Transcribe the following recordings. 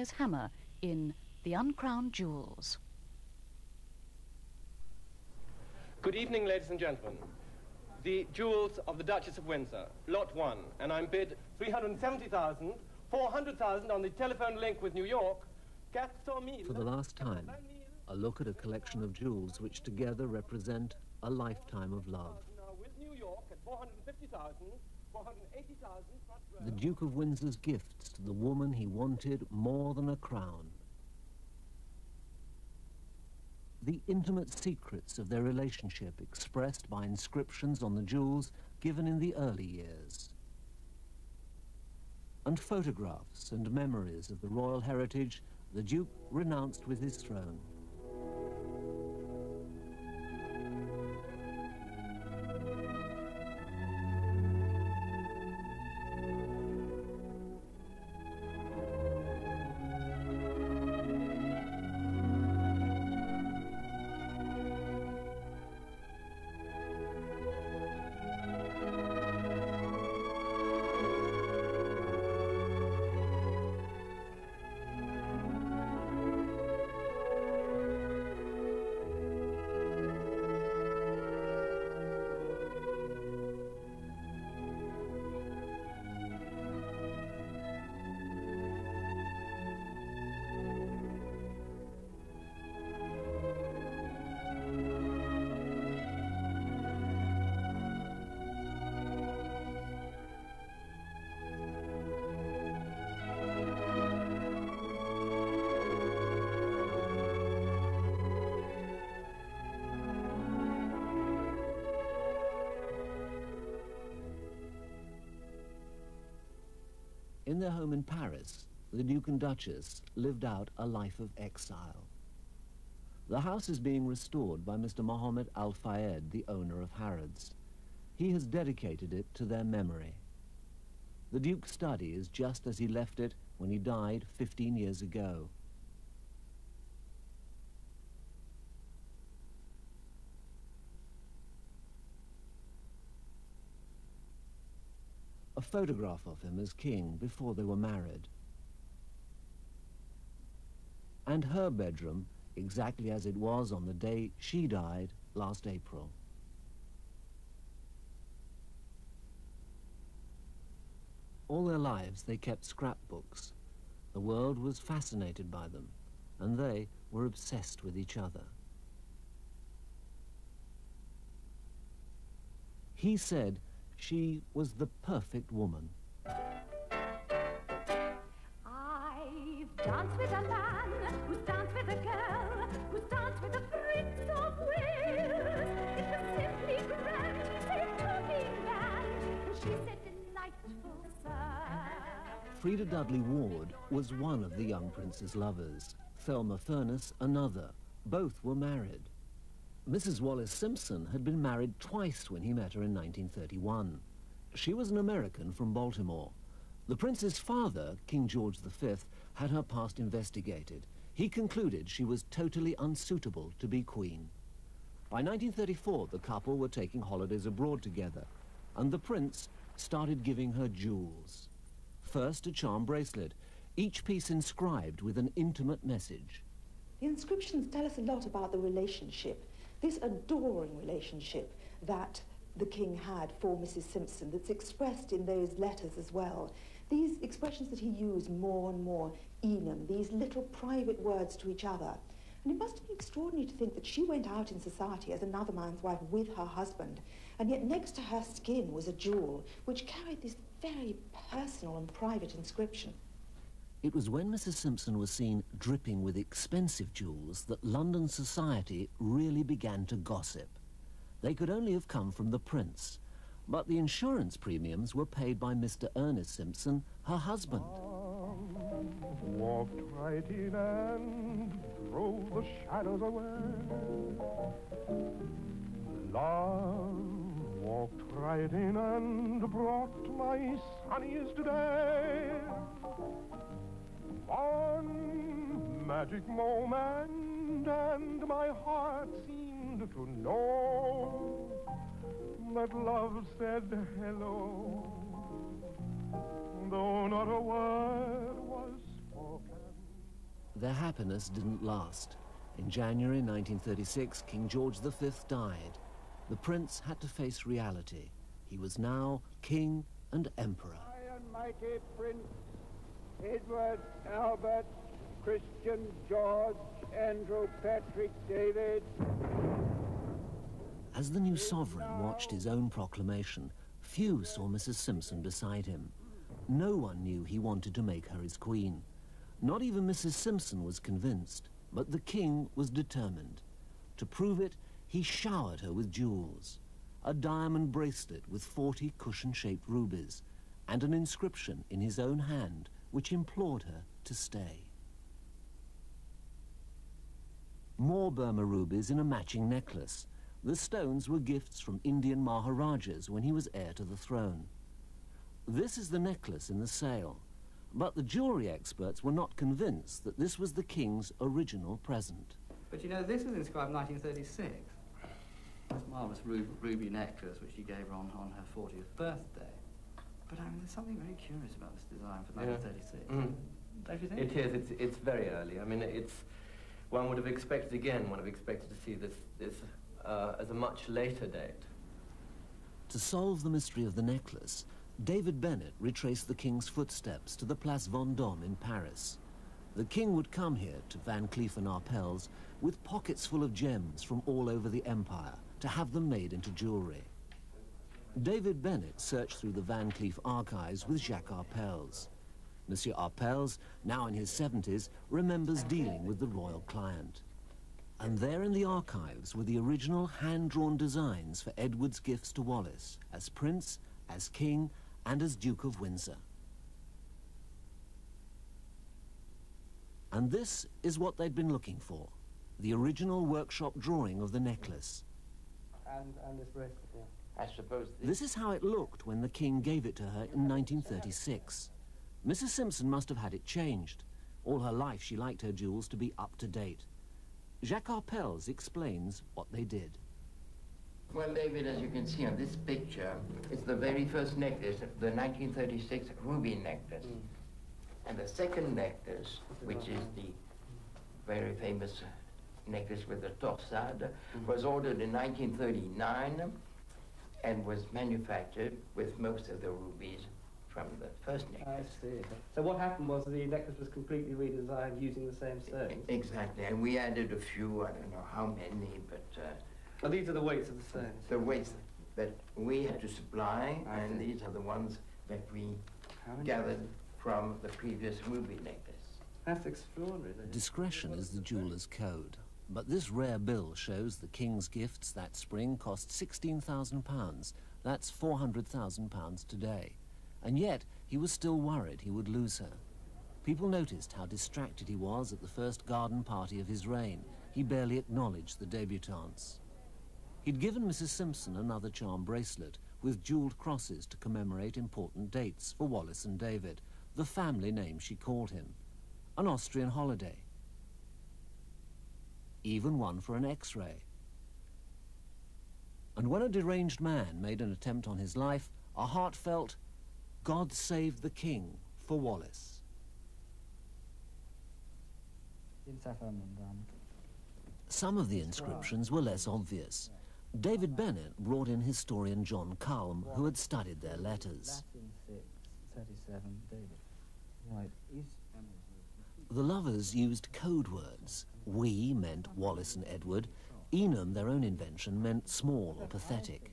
Hammer in The Uncrowned Jewels. Good evening, ladies and gentlemen. The jewels of the Duchess of Windsor, Lot 1, and I'm bid 370,000, 400,000 on the telephone link with New York. For the last time, a look at a collection of jewels which together represent a lifetime of love. With New York at 450,000, 480,000. The Duke of Windsor's gifts to the woman he wanted more than a crown. The intimate secrets of their relationship expressed by inscriptions on the jewels given in the early years. And photographs and memories of the royal heritage the Duke renounced with his throne. In their home in Paris, the Duke and Duchess lived out a life of exile. The house is being restored by Mr. Mohammed Al-Fayed, the owner of Harrods. He has dedicated it to their memory. The Duke's study is just as he left it when he died 15 years ago. A photograph of him as king before they were married. And her bedroom exactly as it was on the day she died last April. All their lives they kept scrapbooks. The world was fascinated by them, and they were obsessed with each other. He said she was the perfect woman. I've danced with a man who's danced with a girl who's danced with the Prince of Wales. It was simply grand, he said, talking band, and she said delightful, sir. Frida Dudley Ward was one of the young prince's lovers. Thelma Furness another. Both were married. Mrs. Wallace Simpson had been married twice when he met her in 1931. She was an American from Baltimore. The prince's father, King George V, had her past investigated. He concluded she was totally unsuitable to be queen. By 1934, the couple were taking holidays abroad together, and the prince started giving her jewels. First, a charm bracelet, each piece inscribed with an intimate message. The inscriptions tell us a lot about the relationship. This adoring relationship that the king had for Mrs. Simpson, that's expressed in those letters as well. These expressions that he used more and more, Enum, these little private words to each other. And it must have been extraordinary to think that she went out in society as another man's wife with her husband, and yet next to her skin was a jewel which carried this very personal and private inscription. It was when Mrs. Simpson was seen dripping with expensive jewels that London society really began to gossip. They could only have come from the prince, but the insurance premiums were paid by Mr. Ernest Simpson, her husband. Walked right in and drove the shadows away. Love walked right in and brought my sunniest day. One magic moment and my heart seemed to know that love said hello, though not a word was spoken. Their happiness didn't last. In January 1936, King George V died. The prince had to face reality. He was now king and emperor. High and mighty Prince Edward, Albert, Christian, George, Andrew, Patrick, David. As the new sovereign watched his own proclamation, few saw Mrs. Simpson beside him. No one knew he wanted to make her his queen. Not even Mrs. Simpson was convinced, but the king was determined. To prove it, he showered her with jewels. A diamond bracelet with 40 cushion-shaped rubies, and an inscription in his own hand which implored her to stay. More Burma rubies in a matching necklace. The stones were gifts from Indian Maharajas when he was heir to the throne. This is the necklace in the sale, but the jewelry experts were not convinced that this was the king's original present. But you know, this was inscribed in 1936. This marvellous ruby necklace which she gave her on her 40th birthday. But I mean, there's something very curious about this design for 1936. Mm. Don't you think? It is. It's very early. I mean, it's one would have expected to see this as a much later date. To solve the mystery of the necklace, David Bennett retraced the king's footsteps to the Place Vendôme in Paris. The king would come here to Van Cleef & Arpels with pockets full of gems from all over the empire to have them made into jewelry. David Bennett searched through the Van Cleef archives with Jacques Arpels. Monsieur Arpels, now in his 70s, remembers dealing with the royal client. And there in the archives were the original hand-drawn designs for Edward's gifts to Wallace, as Prince, as King, and as Duke of Windsor. And this is what they'd been looking for, the original workshop drawing of the necklace. And this bracelet, yeah. I suppose This is how it looked when the king gave it to her in 1936. Mrs. Simpson must have had it changed. All her life she liked her jewels to be up to date. Jacques Arpels explains what they did. Well, David, as you can see on this picture, it's the very first necklace, the 1936 ruby necklace. And the second necklace, which is the very famous necklace with the torsade, was ordered in 1939 and was manufactured with most of the rubies from the first necklace. I see. So what happened was the necklace was completely redesigned using the same stones? Exactly, and we added a few, I don't know how many, but... Oh, these are the weights of the stones? The weights that we had to supply, and these are the ones that we gathered from the previous ruby necklace. That's extraordinary. Discretion is the jeweller's code. But this rare bill shows the king's gifts that spring cost £16,000. That's £400,000 today. And yet, he was still worried he would lose her. People noticed how distracted he was at the first garden party of his reign. He barely acknowledged the debutantes. He'd given Mrs. Simpson another charm bracelet with jeweled crosses to commemorate important dates for Wallace and David, the family name she called him. An Austrian holiday. Even one for an X-ray. And when a deranged man made an attempt on his life, a heartfelt, "God save the King" for Wallace. Some of the inscriptions were less obvious. David Bennett brought in historian John Culm, who had studied their letters. The lovers used code words. "We" meant Wallace and Edward. "Enum," their own invention, meant small or pathetic.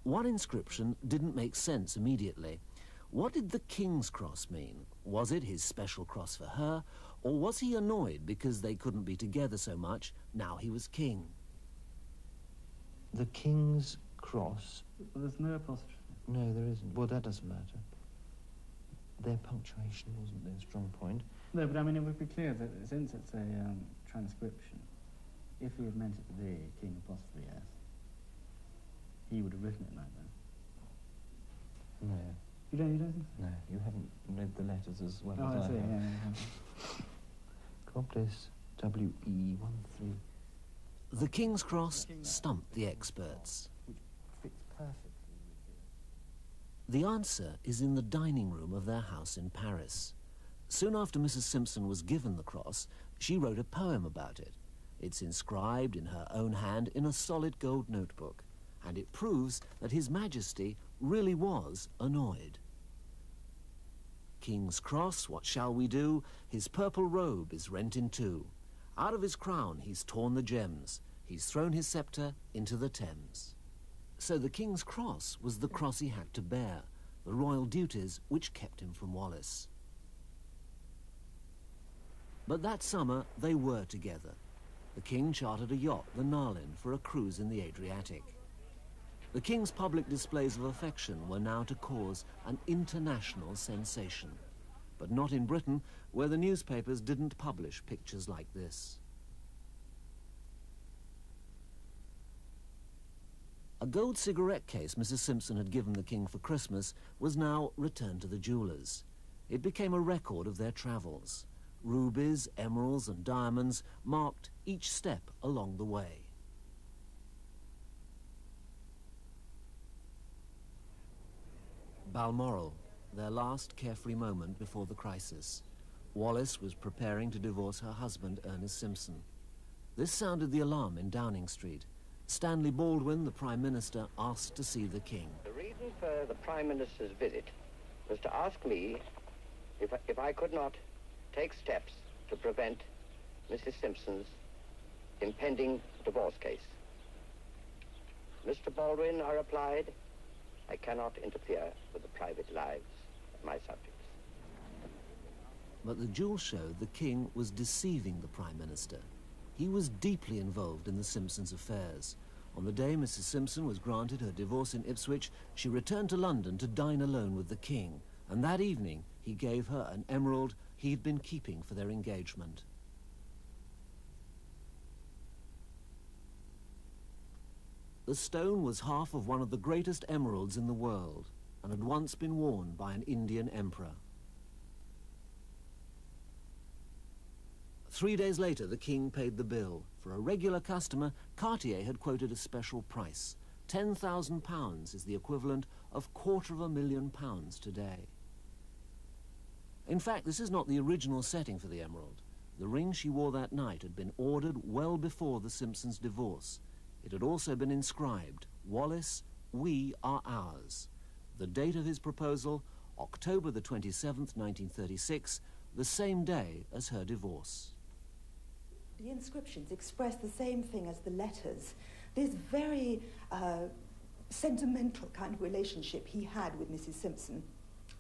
One inscription didn't make sense immediately. What did the King's Cross mean? Was it his special cross for her, or was he annoyed because they couldn't be together so much now he was king? The King's Cross... There's no apostrophe. No, there isn't. Well, that doesn't matter. Their punctuation wasn't their strong point. No, but I mean, it would be clear that since it's a transcription, if he had meant it to be King apostrophe S, he would have written it like that. No. You don't think so? No, you haven't read the letters as well Oh, as I see, have. yeah. God bless WE13. The King's Cross stumped the experts. Which fits perfectly. The answer is in the dining room of their house in Paris. Soon after Mrs. Simpson was given the cross, she wrote a poem about it. It's inscribed in her own hand in a solid gold notebook, and it proves that His Majesty really was annoyed. King's cross, what shall we do? His purple robe is rent in two. Out of his crown he's torn the gems. He's thrown his sceptre into the Thames. So the King's cross was the cross he had to bear, the royal duties which kept him from Wallace. But that summer they were together. The King chartered a yacht, the Narlin, for a cruise in the Adriatic. The King's public displays of affection were now to cause an international sensation. But not in Britain, where the newspapers didn't publish pictures like this. A gold cigarette case Mrs. Simpson had given the King for Christmas was now returned to the jewellers. It became a record of their travels. Rubies, emeralds and diamonds marked each step along the way. Balmoral, their last carefree moment before the crisis. Wallace was preparing to divorce her husband, Ernest Simpson. This sounded the alarm in Downing Street. Stanley Baldwin, the Prime Minister, asked to see the King. The reason for the Prime Minister's visit was to ask me if I could not take steps to prevent Mrs. Simpson's impending divorce case. Mr. Baldwin, I replied, I cannot interfere with the private lives of my subjects. But the jewel showed the King was deceiving the Prime Minister. He was deeply involved in the Simpsons' affairs. On the day Mrs. Simpson was granted her divorce in Ipswich, she returned to London to dine alone with the King, and that evening he gave her an emerald he'd been keeping for their engagement. The stone was half of one of the greatest emeralds in the world and had once been worn by an Indian emperor. 3 days later, the King paid the bill. For a regular customer, Cartier had quoted a special price. £10,000 is the equivalent of £250,000 today. In fact, this is not the original setting for the emerald. The ring she wore that night had been ordered well before the Simpsons' divorce. It had also been inscribed, Wallace, we are ours. The date of his proposal, October the 27th, 1936, the same day as her divorce. The inscriptions express the same thing as the letters. This very sentimental kind of relationship he had with Mrs. Simpson,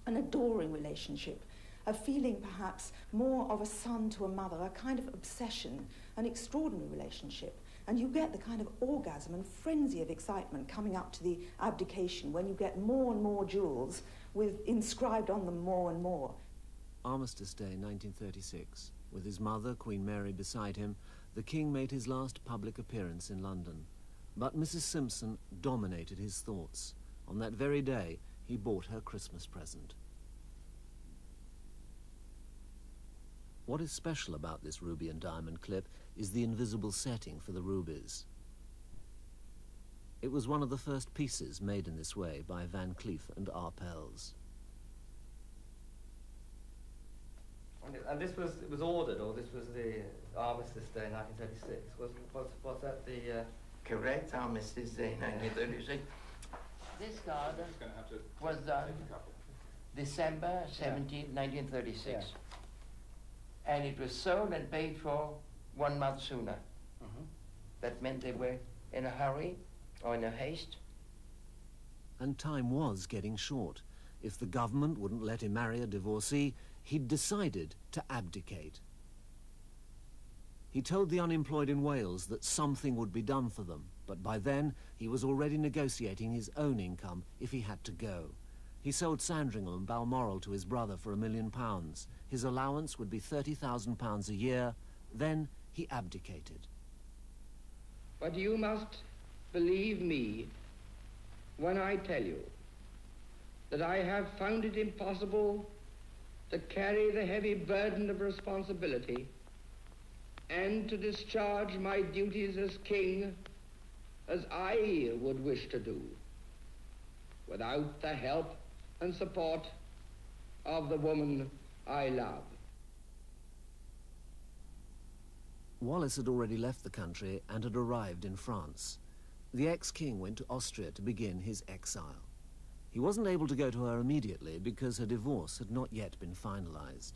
an adoring relationship, a feeling perhaps more of a son to a mother, a kind of obsession, an extraordinary relationship. And you get the kind of orgasm and frenzy of excitement coming up to the abdication when you get more and more jewels with inscribed on them more and more. Armistice Day, 1936. With his mother, Queen Mary, beside him, the King made his last public appearance in London. But Mrs. Simpson dominated his thoughts. On that very day, he bought her Christmas present. What is special about this ruby and diamond clip is the invisible setting for the rubies. It was one of the first pieces made in this way by Van Cleef and Arpels. And this was ordered, or this was the Armistice Day, 1936. Was that the... Correct, Armistice Day, 1936. This card was December 17, 1936. Yeah. And it was sold and paid for 1 month sooner. That meant they were in a hurry or in a haste. And time was getting short. If the government wouldn't let him marry a divorcee, he'd decided to abdicate. He told the unemployed in Wales that something would be done for them, but by then he was already negotiating his own income if he had to go. He sold Sandringham and Balmoral to his brother for £1 million. His allowance would be £30,000 a year. Then he abdicated. But you must believe me when I tell you that I have found it impossible to carry the heavy burden of responsibility and to discharge my duties as king as I would wish to do without the help and support of the woman I love. Wallis had already left the country and had arrived in France. The ex-king went to Austria to begin his exile. He wasn't able to go to her immediately because her divorce had not yet been finalized.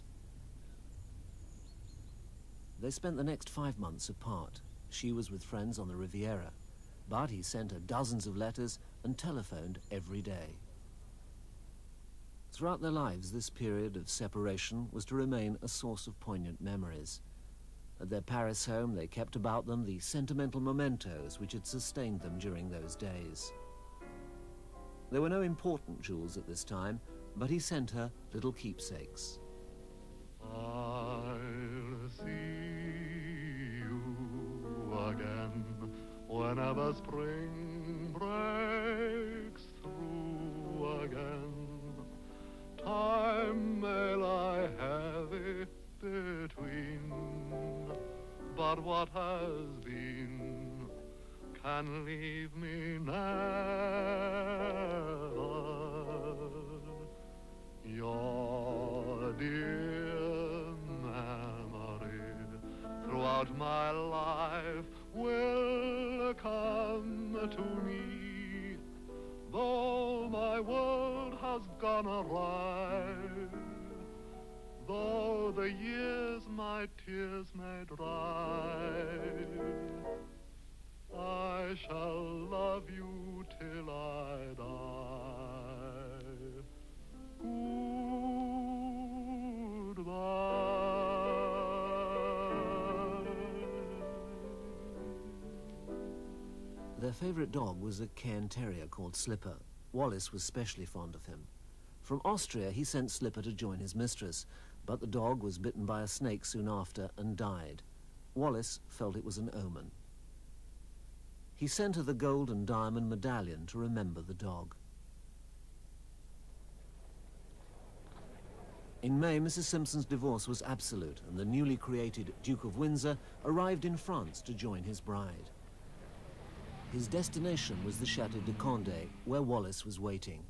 They spent the next 5 months apart. She was with friends on the Riviera, but he sent her dozens of letters and telephoned every day. Throughout their lives, this period of separation was to remain a source of poignant memories. At their Paris home, they kept about them the sentimental mementos which had sustained them during those days. There were no important jewels at this time, but he sent her little keepsakes. I'll see you again whenever spring breaks through again. Time may lie heavy between, but what has been can leave me never. Your dear memory throughout my life will come to me, though my world has gone awry, though the years my tears may dry, I shall love you till I die. Their favorite dog was a Cairn Terrier called Slipper. Wallis was specially fond of him. From Austria, he sent Slipper to join his mistress, but the dog was bitten by a snake soon after and died. Wallis felt it was an omen. He sent her the gold and diamond medallion to remember the dog. In May, Mrs. Simpson's divorce was absolute, and the newly created Duke of Windsor arrived in France to join his bride. His destination was the Château de Condé, where Wallis was waiting.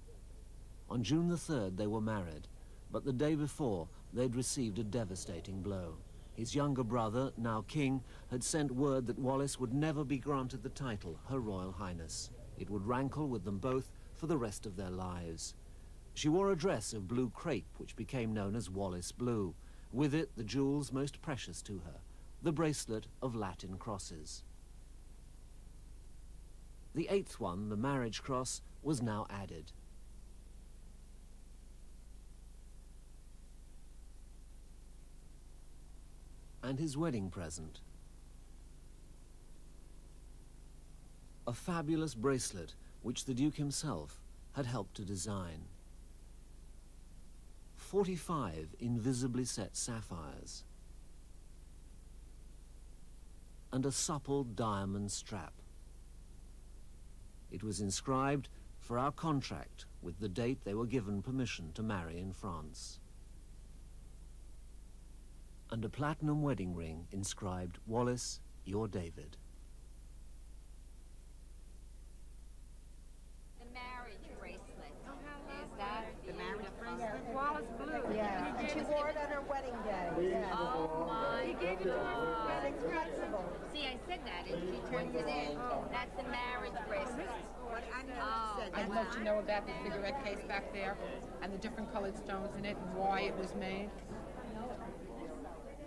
On June the 3rd, they were married, but the day before, they'd received a devastating blow. His younger brother, now king, had sent word that Wallis would never be granted the title, Her Royal Highness. It would rankle with them both for the rest of their lives. She wore a dress of blue crepe, which became known as Wallis Blue. With it, the jewels most precious to her, the bracelet of Latin crosses. The 8th one, the marriage cross, was now added. And his wedding present. A fabulous bracelet which the Duke himself had helped to design. 45 invisibly set sapphires. And a supple diamond strap. It was inscribed, "For our contract," with the date they were given permission to marry in France. And a platinum wedding ring inscribed, "Wallis, your David." The marriage bracelet. Is that the marriage bracelet? Wallis Blue. Yeah. She wore it on her wedding day. Yeah. Oh my He gave it to her. It's incredible. See, I said that, and she turned it in. That's the marriage bracelet. I'd love to know about the cigarette case back there and the different colored stones in it and why it was made.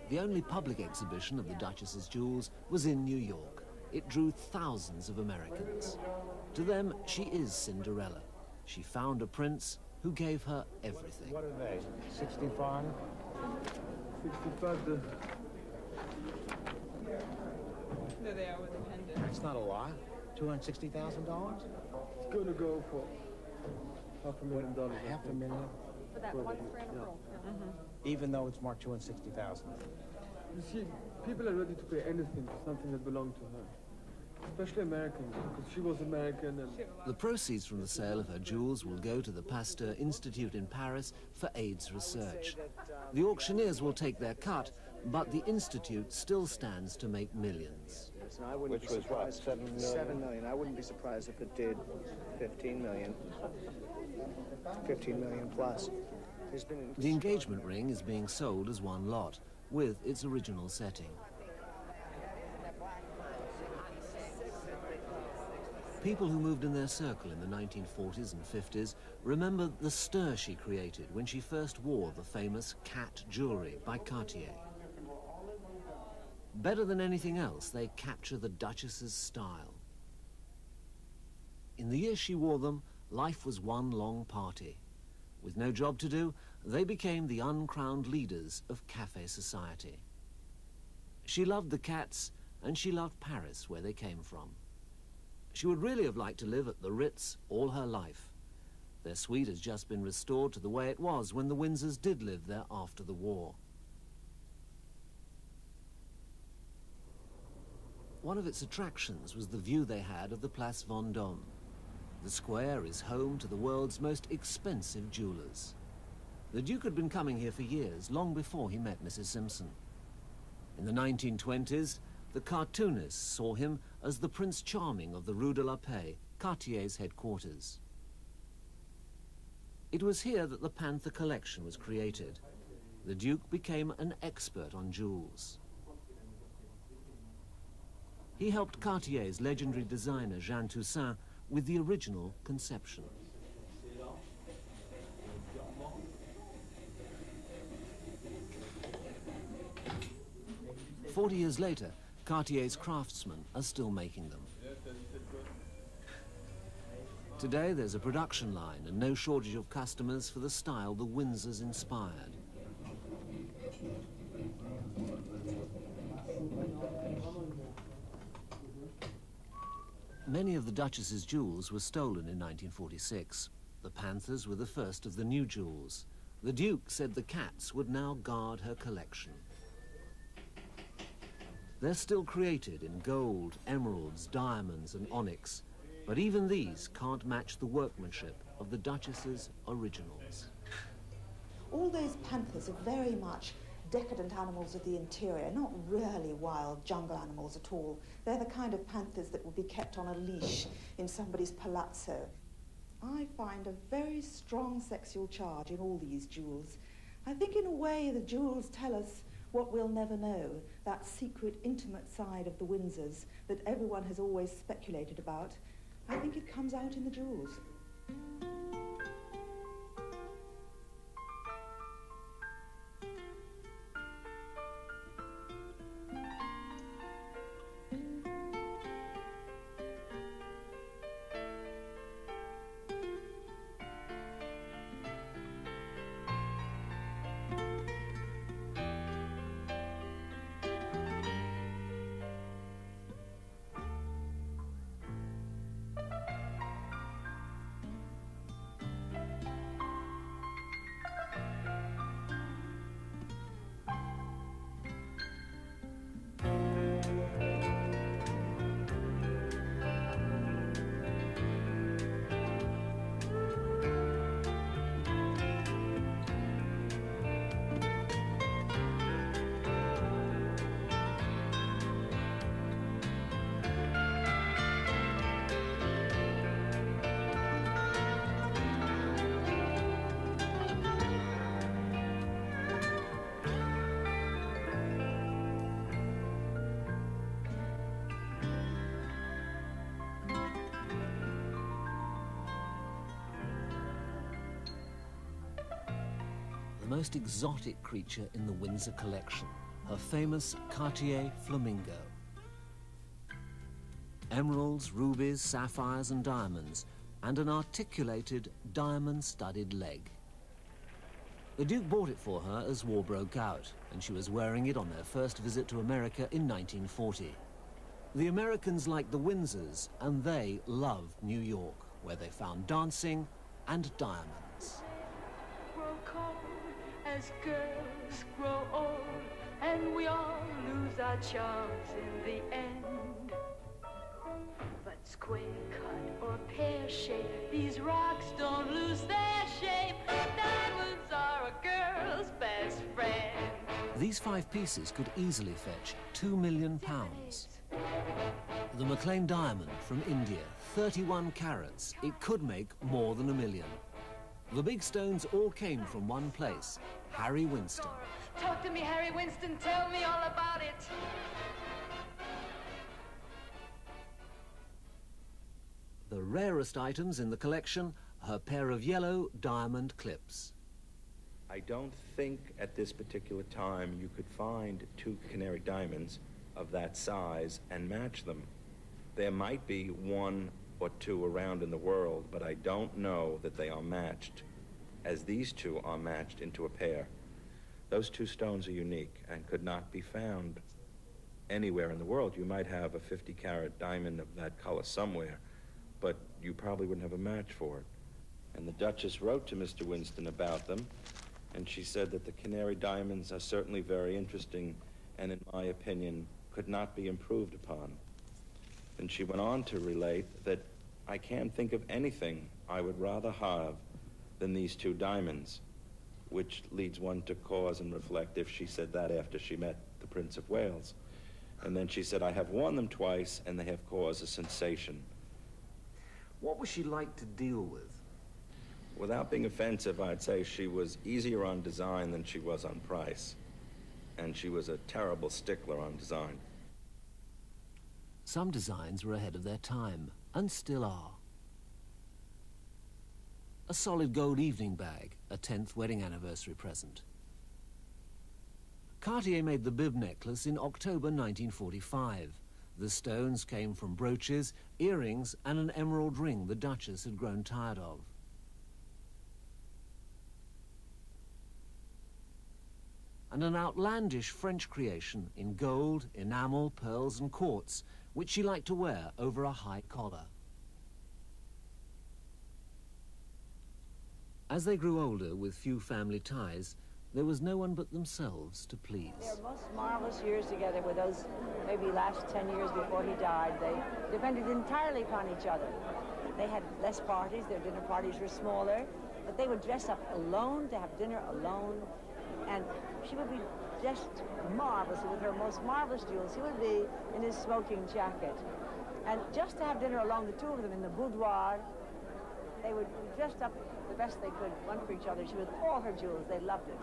The only public exhibition of the Duchess's jewels was in New York. It drew thousands of Americans. To them, she is Cinderella. She found a prince who gave her everything. What are they? 65? 65. There they are with the pendant. That's not a lot. $260,000? It's going to go for $500,000. Half a million? For that one frame roll. Even though it's marked $260,000. You see, people are ready to pay anything for something that belonged to her. Especially Americans, because she was American. And The proceeds from the sale of her jewels will go to the Pasteur Institute in Paris for AIDS research. The auctioneers will take their cut, but the institute still stands to make millions. So I wouldn't be surprised. 7 million? 7 million. I wouldn't be surprised if it did 15 million. 15 million plus. The engagement ring is being sold as one lot, with its original setting. People who moved in their circle in the 1940s and 50s remember the stir she created when she first wore the famous cat jewellery by Cartier. Better than anything else, they capture the Duchess's style. In the years she wore them, life was one long party. With no job to do, they became the uncrowned leaders of cafe society. She loved the cats, and she loved Paris, where they came from. She would really have liked to live at the Ritz all her life. Their suite has just been restored to the way it was when the Windsors did live there after the war. One of its attractions was the view they had of the Place Vendôme. The square is home to the world's most expensive jewelers. The Duke had been coming here for years, long before he met Mrs. Simpson. In the 1920s, the cartoonists saw him as the Prince Charming of the Rue de la Paix, Cartier's headquarters. It was here that the Panther collection was created. The Duke became an expert on jewels. He helped Cartier's legendary designer, Jean Toussaint, with the original conception. "40 years later, Cartier's craftsmen are still making them. Today there's a production line and no shortage of customers for the style the Windsors inspired. Many of the Duchess's jewels were stolen in 1946. The Panthers were the first of the new jewels. The Duke said the cats would now guard her collection. They're still created in gold, emeralds, diamonds and onyx, but even these can't match the workmanship of the Duchess's originals. All those panthers are very much decadent animals of the interior, not really wild jungle animals at all. They're the kind of panthers that would be kept on a leash in somebody's palazzo. I find a very strong sexual charge in all these jewels. I think in a way the jewels tell us what we'll never know, that secret, intimate side of the Windsors that everyone has always speculated about. I think it comes out in the jewels. The most exotic creature in the Windsor collection, her famous Cartier flamingo. Emeralds, rubies, sapphires and diamonds, and an articulated diamond-studded leg. The Duke bought it for her as war broke out, and she was wearing it on their first visit to America in 1940. The Americans liked the Windsors, and they loved New York, where they found dancing and diamonds. Grow cold as girls grow old, and we all lose our charms in the end. But square cut or pear shape, these rocks don't lose their shape. Diamonds are a girl's best friend. These 5 pieces could easily fetch £2 million. The McLean diamond from India, 31 carats, it could make more than $1 million. The big stones all came from one place, Harry Winston. Talk to me, Harry Winston, tell me all about it. rarest items in the collection, her pair of yellow diamond clips. I don't think at this particular time you could find two canary diamonds of that size and match them. There might be one or two around in the world, but I don't know that they are matched as these two are matched into a pair. Those two stones are unique and could not be found anywhere in the world. You might have a 50-carat diamond of that color somewhere, but you probably wouldn't have a match for it. And the Duchess wrote to Mr. Winston about them, and she said that the canary diamonds are certainly very interesting and, in my opinion, could not be improved upon. And she went on to relate that I can't think of anything I would rather have than these two diamonds, which leads one to pause and reflect if she said that after she met the Prince of Wales. And then she said, I have worn them twice, and they have caused a sensation. What was she like to deal with? Without being offensive, I'd say she was easier on design than she was on price. And she was a terrible stickler on design. Some designs were ahead of their time, and still are. A solid gold evening bag, a 10th wedding anniversary present. Cartier made the bib necklace in October 1945. The stones came from brooches, earrings, and an emerald ring the Duchess had grown tired of. And an outlandish French creation in gold, enamel, pearls, and quartz, which she liked to wear over a high collar. As they grew older, with few family ties, there was no one but themselves to please. Their most marvelous years together were those maybe last 10 years before he died. They depended entirely upon each other. They had less parties, their dinner parties were smaller, but they would dress up alone to have dinner alone, and she would be dressed marvelously with her most marvelous jewels. He would be in his smoking jacket. And just to have dinner alone, the two of them in the boudoir, they would be dressed up the best they could, one for each other. She with all her jewels, they loved it.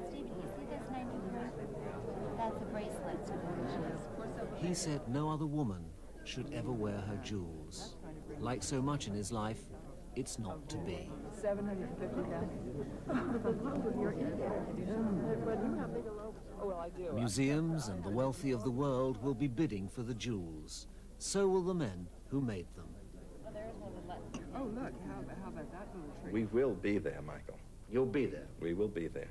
Stephen, you see this 93? That's a bracelet. He said no other woman should ever wear her jewels. Like so much in his life, it's not to be. 750 Museums and the wealthy of the world will be bidding for the jewels. So will the men who made them. Oh, look, how about that little tree? We will be there, Michael. You'll be there. We will be there.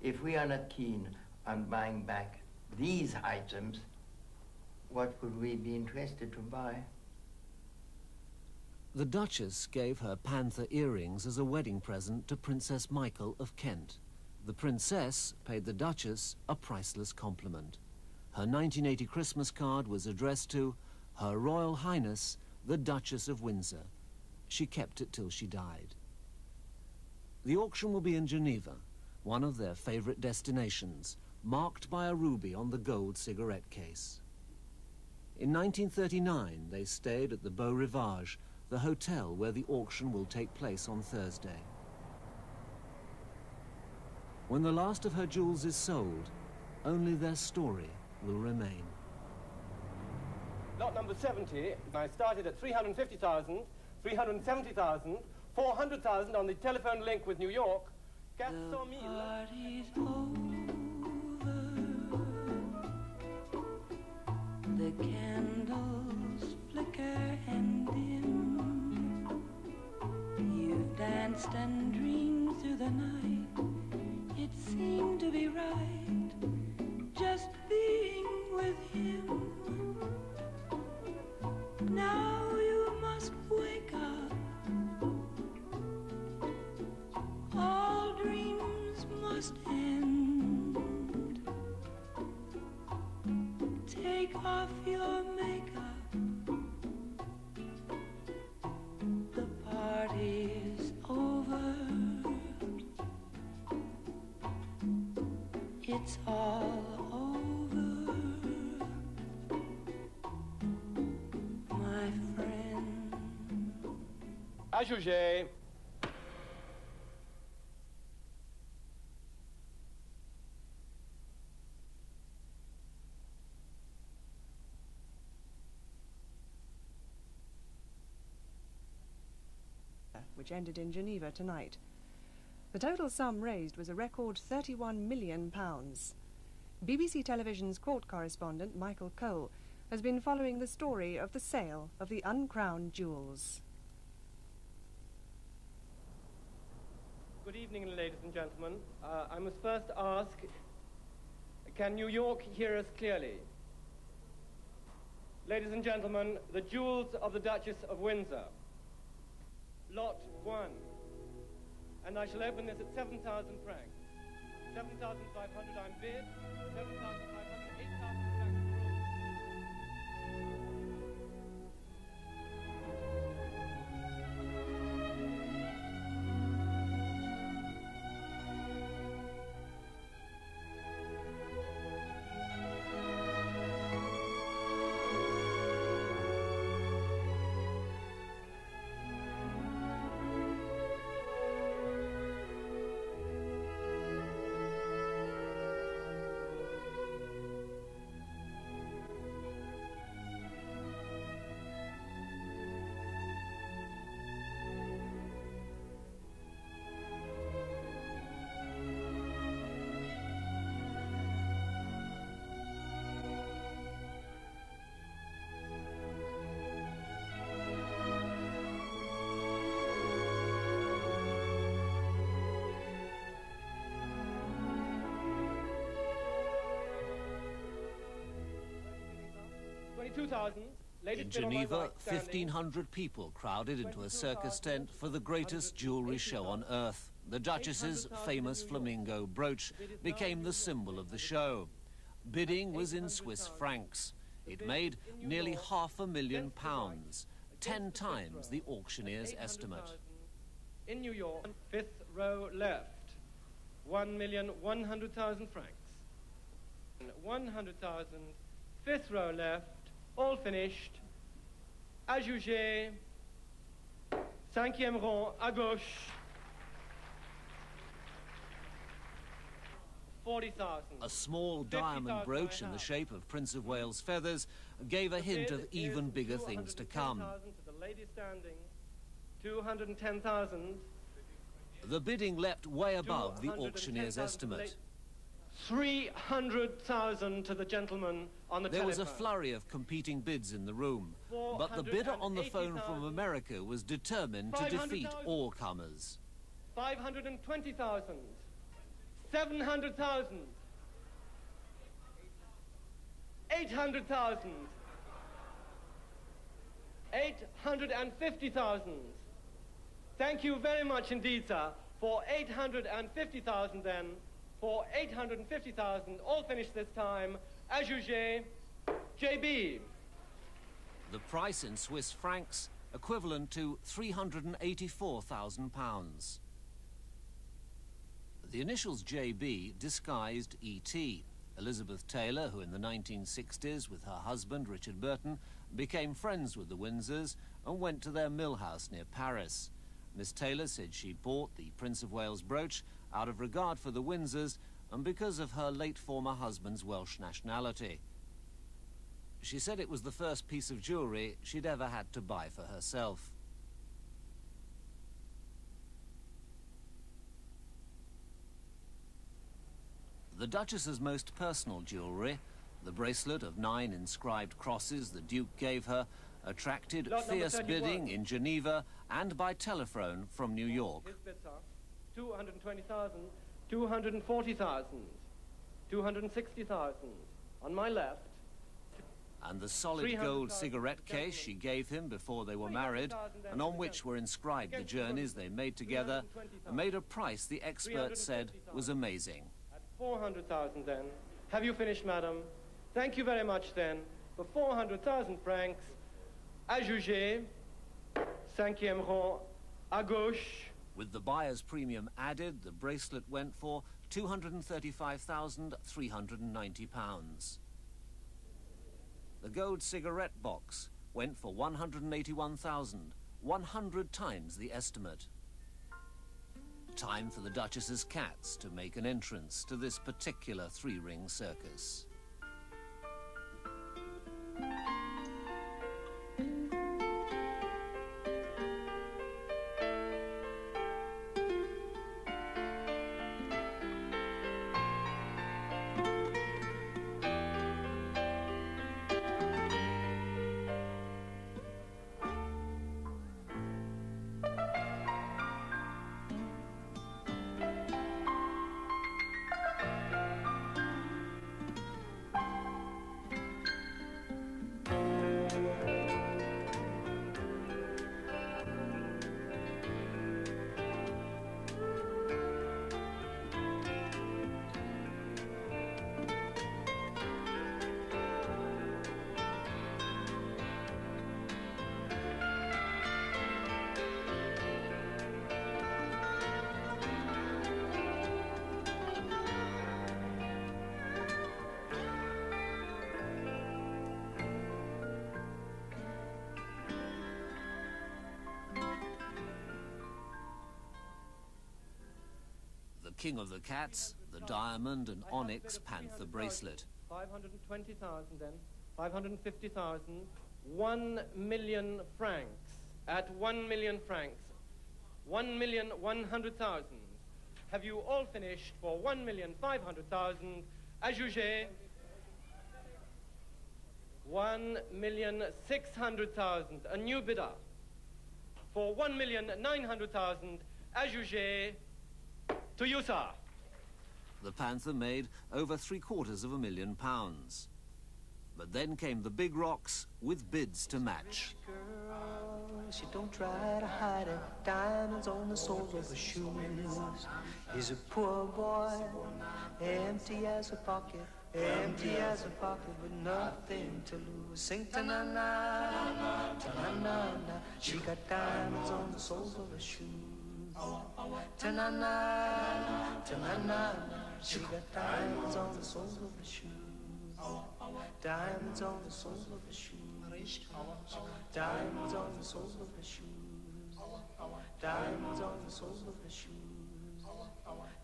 If we are not keen on buying back these items, what would we be interested to buy? The Duchess gave her panther earrings as a wedding present to Princess Michael of Kent. The Princess paid the Duchess a priceless compliment. Her 1980 Christmas card was addressed to Her Royal Highness, the Duchess of Windsor. She kept it till she died. The auction will be in Geneva, one of their favorite destinations, marked by a ruby on the gold cigarette case. In 1939, they stayed at the Beau Rivage, the hotel where the auction will take place on Thursday. When the last of her jewels is sold, only their story will remain. Lot number 70, I started at 350,000, 370,000, 400,000 on the telephone link with New York. 400,000. The candles flicker and dim. You've danced and dreamed through the night. It seemed to be right, just being with him. Now you must wake up. All dreams must end. Take off your makeup. The party's over. It's all over, my friend. À juger. which ended in Geneva tonight. The total sum raised was a record £31 million. BBC Television's court correspondent Michael Cole has been following the story of the sale of the uncrowned jewels. Good evening, ladies and gentlemen. I must first ask, can New York hear us clearly? Ladies and gentlemen, the jewels of the Duchess of Windsor. Lot 1. And I shall open this at 7,000 francs. 7,500 I'm bid, 7,500, 8,000 francs. In Geneva, 1,500 people crowded into a circus tent for the greatest jewellery show on earth. The Duchess's famous flamingo brooch became the symbol of the show. Bidding was in Swiss francs. It made nearly £500,000, 10 times the auctioneer's estimate. In New York, 5th row left, 1,100,000 francs. 100,000, 5th row left, all finished. À juger, 5e rang à gauche, 40,000. A small diamond brooch in the shape of Prince of Wales' feathers gave a hint of even bigger things to come. 210,000. The bidding leapt way above the auctioneer's estimate. 300,000 to the gentleman on the telephone. There was a flurry of competing bids in the room, but the bidder on the phone from America was determined to defeat all comers. 520,000. 700,000. 800,000. 850,000. Thank you very much indeed, sir. For 850,000 then. For 850,000, all finished this time. À juger, JB. The price in Swiss francs equivalent to £384,000. The initials JB disguised E.T. Elizabeth Taylor, who in the 1960s, with her husband Richard Burton, became friends with the Windsors and went to their mill house near Paris. Miss Taylor said she bought the Prince of Wales brooch out of regard for the Windsors and because of her late former husband's Welsh nationality. She said it was the first piece of jewellery she'd ever had to buy for herself. The Duchess's most personal jewellery, the bracelet of 9 inscribed crosses the Duke gave her, attracted fierce bidding in Geneva and by telephone from New York. 220,000, 240,000, 260,000. On my left. And the solid gold cigarette case she gave him before they were married, and on which were inscribed the journeys they made together, made a price the experts said was amazing. At 400,000 then. Have you finished, madam? Thank you very much then. For 400,000 francs, à juger, 5e rang, à gauche. With the buyer's premium added, the bracelet went for £235,390. The gold cigarette box went for £181,000, 100 times the estimate. Time for the Duchess's cats to make an entrance to this particular three-ring circus. king of the cats, the diamond and onyx panther bracelet. 520,000 then, 550,000, 1 million francs. At 1 million francs, 1,100,000. Have you all finished for 1,500,000? Ajugé. 1,600,000. A new bidder. For 1,900,000. Ajugé. To you, sir. The panther made over £750,000. But then came the big rocks with bids to match. She don't try to hide it. Diamonds on the soles of her shoes. He's a poor boy, empty as a pocket, empty as a pocket with nothing to lose. Sing ta-na-na, ta-na-na-na. She got diamonds on the soles of her shoes. Ta-na-na, ta-na-na-na. She got diamonds on the soles of her shoes. Diamonds on the soles of her shoes. Diamonds on the soles of her shoes. Diamonds on the soles of her shoes.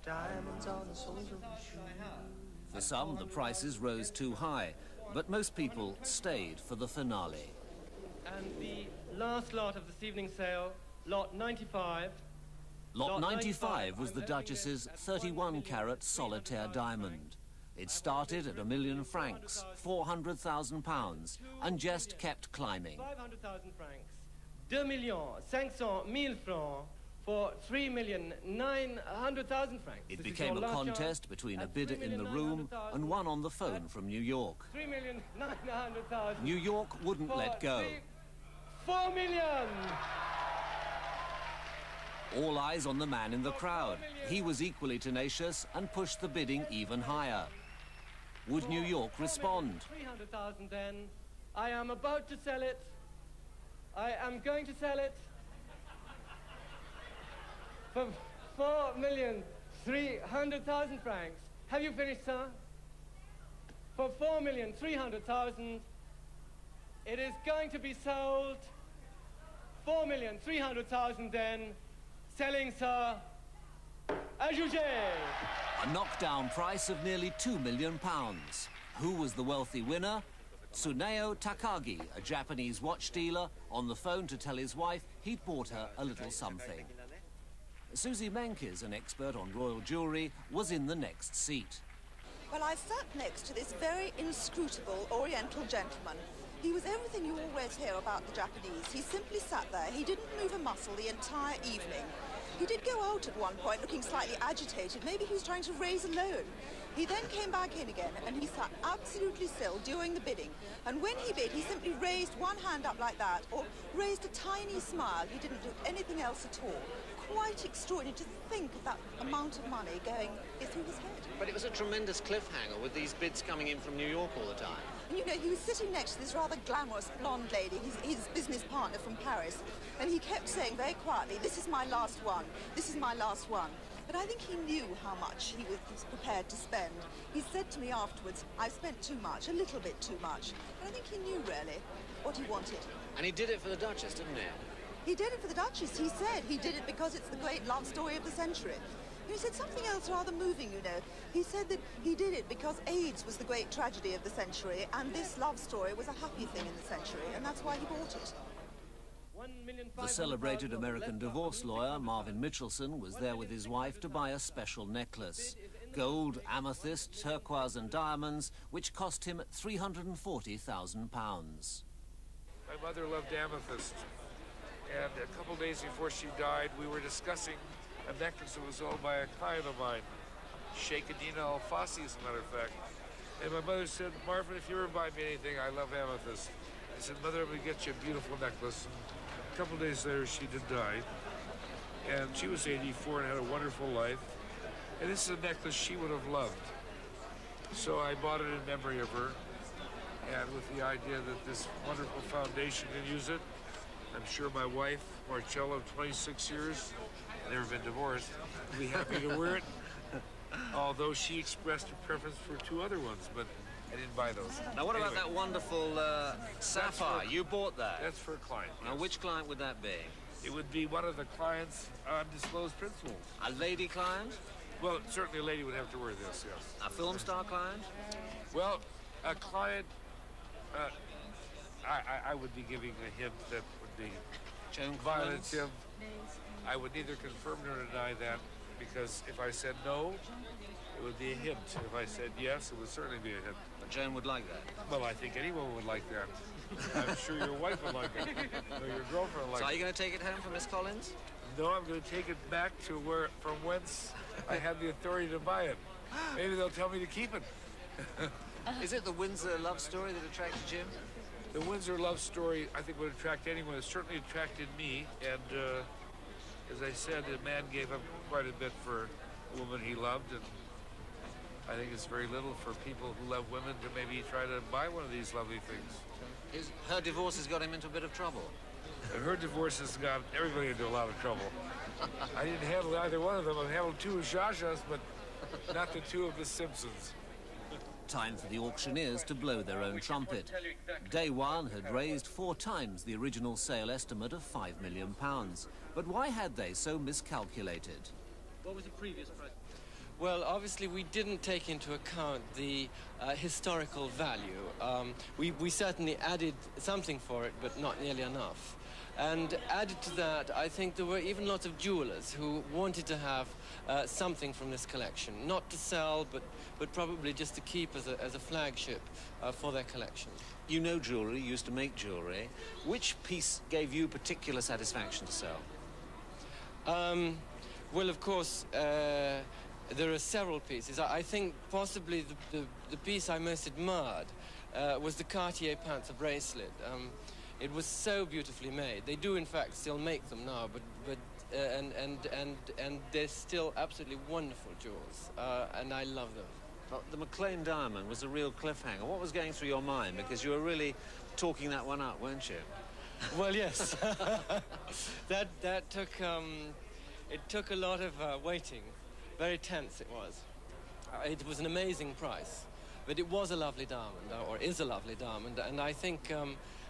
Diamonds on the soles of her shoes. For some, the prices rose too high, but most people stayed for the finale. And the last lot of this evening's sale, lot 95. Lot 95 was the Duchess's 31-carat solitaire diamond. It started at £1,000,000 francs, £400,000, and just kept climbing. 500,000 francs, 2,500,000 francs for 3,900,000 francs. It became a contest between a bidder in the room and one on the phone from New York. 3,900,000. New York wouldn't let go. 4 million. All eyes on the man in the crowd. He was equally tenacious and pushed the bidding even higher. Would New York respond? 300,000 then. I am about to sell it. I am going to sell it for 4,300,000 francs. Have you finished, sir? For 4,300,000. It is going to be sold. 4,300,000 then. Selling, sir. Ajugé. A knockdown price of nearly £2 million. Who was the wealthy winner? Tsuneo Takagi, a Japanese watch dealer, on the phone to tell his wife he'd bought her a little something. Susie Menkes, an expert on royal jewellery, was in the next seat. Well, I sat next to this very inscrutable Oriental gentleman. He was everything you always hear about the Japanese. He simply sat there. He didn't move a muscle the entire evening. He did go out at one point looking slightly agitated. Maybe he was trying to raise a loan. He then came back in again and he sat absolutely still doing the bidding. And when he bid, he simply raised one hand up like that or raised a tiny smile. He didn't do anything else at all. Quite extraordinary to think of that amount of money going through his head. But it was a tremendous cliffhanger with these bids coming in from New York all the time. And you know, he was sitting next to this rather glamorous blonde lady, his business partner from Paris, and he kept saying very quietly, "This is my last one, this is my last one." But I think he knew how much he was prepared to spend. He said to me afterwards, "I've spent too much, a little bit too much." But I think he knew, really, what he wanted. And he did it for the Duchess, didn't he? He did it for the Duchess. He said he did it because it's the great love story of the century. He said something else rather moving, you know. He said that he did it because AIDS was the great tragedy of the century, and this love story was a happy thing in the century, and that's why he bought it. The celebrated American divorce lawyer, Marvin Mitchelson, was there with his wife to buy a special necklace. Gold, amethyst, turquoise and diamonds, which cost him £340,000. My mother loved amethyst. And a couple days before she died, we were discussing a necklace that was owned by a client of mine, Sheikh Adina Al-Fassi, as a matter of fact. And my mother said, "Marvin, if you ever buy me anything, I love amethyst." I said, "Mother, I'm going to get you a beautiful necklace." And a couple days later, she did die. And she was 84 and had a wonderful life. And this is a necklace she would have loved. So I bought it in memory of her, and with the idea that this wonderful foundation can use it. I'm sure my wife, Marcella, of 26 years, never been divorced, will be happy to wear it. Although she expressed her preference for two other ones, but I didn't buy those. Now, what about that wonderful sapphire? You bought that? That's for a client. Now, yes. which client would that be? It would be one of the client's undisclosed principals. A lady client? Well, certainly a lady would have to wear this, yes. A film star client? Well, a client, I would be giving a hint that would be violative. I would neither confirm nor deny that, because if I said no, it would be a hint. If I said yes, it would certainly be a hint. But Joan would like that? Well, I think anyone would like that. I'm sure your wife would like it, or your girlfriend would like it. So are you going to take it home for Miss Collins? No, I'm going to take it back to from whence I had the authority to buy it. Maybe they'll tell me to keep it. Is it the Windsor love story that attracted Jim? The Windsor love story, I think, would attract anyone. It certainly attracted me, and as I said, the man gave up quite a bit for a woman he loved, and I think it's very little for people who love women to maybe try to buy one of these lovely things. Her divorce has got him into a bit of trouble. And her divorce has got everybody into a lot of trouble. I didn't handle either one of them. I've handled two of Zsa-Zha's, but not the two of the Simpsons. Time for the auctioneers to blow their own trumpet. Day one had raised 4 times the original sale estimate of £5 million. But why had they so miscalculated? What was the previous price? Well, obviously we didn't take into account the historical value. We certainly added something for it, but not nearly enough. And added to that, I think there were even lots of jewelers who wanted to have something from this collection. Not to sell, but probably just to keep as a flagship for their collection. You know jewellery, you used to make jewellery. Which piece gave you particular satisfaction to sell? Well, of course, there are several pieces. I think possibly the piece I most admired was the Cartier Panther bracelet. It was so beautifully made. They do, in fact, still make them now, and they're still absolutely wonderful jewels, and I love them. Well, the McLean diamond was a real cliffhanger. What was going through your mind? Because you were really talking that one up, weren't you? Well, yes. that took it took a lot of waiting. Very tense it was. It was an amazing price, but it was a lovely diamond, or is a lovely diamond, and I think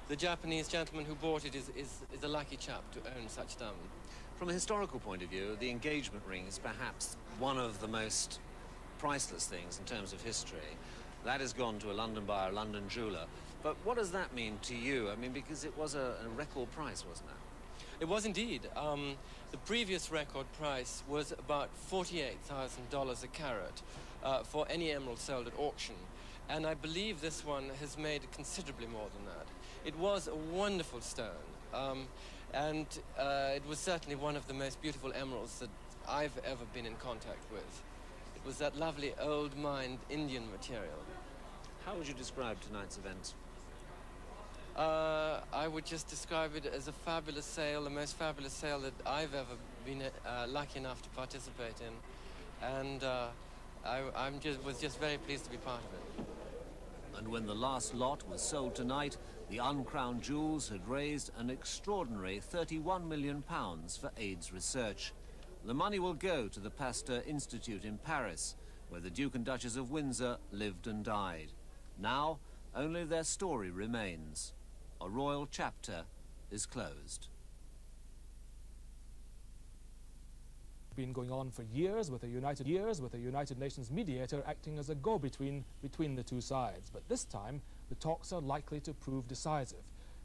the Japanese gentleman who bought it is a lucky chap to own such diamond. From a historical point of view, the engagement ring is perhaps one of the most priceless things in terms of history. That has gone to a London buyer, a London jeweller. But what does that mean to you? I mean, because it was a record price, wasn't it? It was indeed. The previous record price was about $48,000 a carat for any emerald sold at auction. And I believe this one has made considerably more than that. It was a wonderful stone, and it was certainly one of the most beautiful emeralds that I've ever been in contact with. It was that lovely old mined Indian material. How would you describe tonight's event? I would just describe it as a fabulous sale, the most fabulous sale that I've ever been lucky enough to participate in, and I was just very pleased to be part of it. And when the last lot was sold tonight, the Uncrowned jewels had raised an extraordinary £31 million for AIDS research. The money will go to the Pasteur Institute in Paris, where the Duke and Duchess of Windsor lived and died. Now, only their story remains. A royal chapter is closed. Been going on for years with a United Nations mediator acting as a go-between between the two sides. But this time, the talks are likely to prove decisive.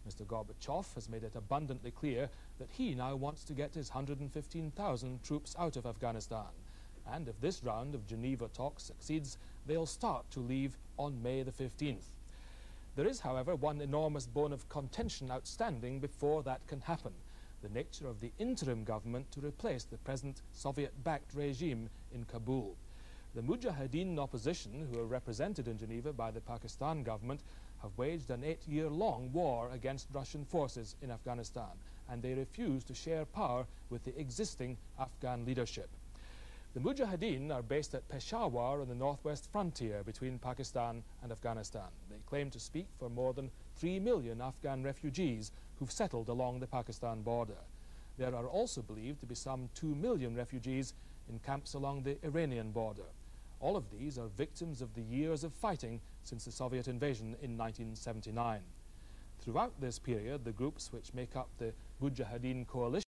Mr. Gorbachev has made it abundantly clear that he now wants to get his 115,000 troops out of Afghanistan. And if this round of Geneva talks succeeds, they'll start to leave on May the 15th. There is, however, one enormous bone of contention outstanding before that can happen: the nature of the interim government to replace the present Soviet-backed regime in Kabul. The Mujahideen opposition, who are represented in Geneva by the Pakistan government, have waged an 8-year-long war against Russian forces in Afghanistan, and they refuse to share power with the existing Afghan leadership. The Mujahideen are based at Peshawar on the northwest frontier between Pakistan and Afghanistan. They claim to speak for more than 3 million Afghan refugees who've settled along the Pakistan border. There are also believed to be some 2 million refugees in camps along the Iranian border. All of these are victims of the years of fighting since the Soviet invasion in 1979. Throughout this period, the groups which make up the Mujahideen coalition